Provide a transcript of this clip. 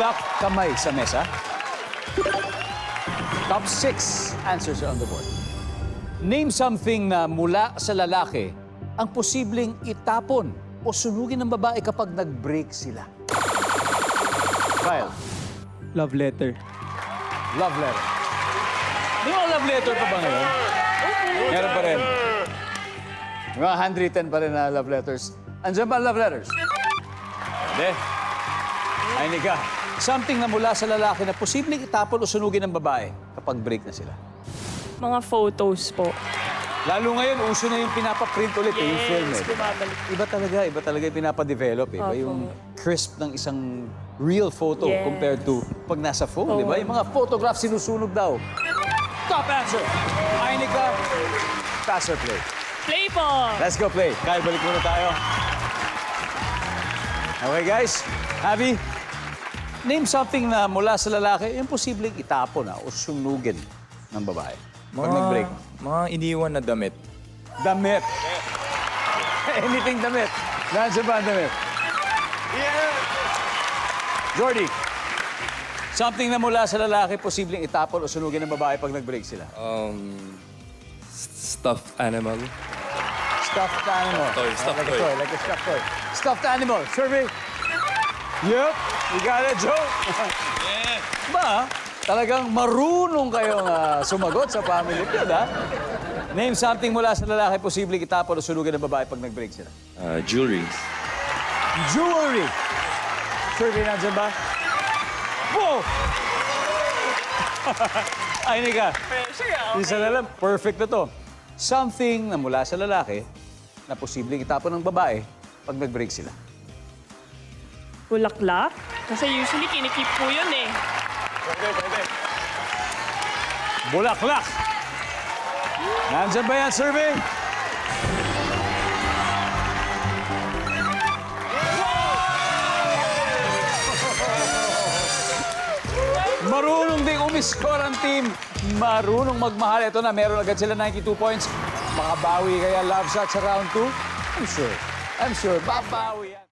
luck, kamay sa mesa. Top 6 answers are on the board. Name something na mula sa lalaki ang posibleng itapon o sunugin ng babae kapag nag-break sila. Kyle, Love letter. love letter. Di ba love letter pa ba ngayon? Meron pa rin. Mga handwritten pa rin na love letters. Andiyan ba ang love letters? Hindi. Ay, Nika. Something na mula sa lalaki na posibleng itapon o sunugin ng babae kapag break na sila. Mga photos po. Lalo ngayon, uso na yung pinapaprint ulit, yung film. Yes, bumabalik. Iba talaga yung pinapadevelop. Iba Opo. yung crisp ng isang real photo Yes. compared to pag nasa phone, di ba? Yung mga photograph sinusunog daw. Top answer! Ainika, pass or play? Play po! Let's go play. Kyle, balik muna tayo. Okay, guys. Abby, name something na mula sa lalaki, yung posibleng itapon o sunugin ng babae. Pag nag-break. Mga iniwan na damit. Damit. Anything damit. Nandiyan ba ang damit? Jordy, something na mula sa lalaki, posibleng itapon o sunugin ng babae pag nag-break sila. Stuffed animal. Stuffed animal. Stuffed Like a toy. toy, like a stuffed toy. Stuffed animal. Survey. Yup. You got it, Joe. Ba, talagang marunong kayong sumagot sa family feud, ha? Name something mula sa lalaki, posibleng itapon o sunugin ng babae pag nag-break sila. Jewelry. Jewelry. Survey, nandiyan ba? Whoa! Ay, Nika. Isa na lang, perfect na to. Something na mula sa lalaki na posibleng itapon ng babae pag nag-break sila. Bulaklak? Kasi usually kinikip po yun eh. Bulaklak. Nandiyan ba yan, survey? Marunong ding umiscore ang team. Marunong magmahal. Ito na, meron agad sila 92 points. Makabawi kaya love shot sa round 2? I'm sure. Babawi yan.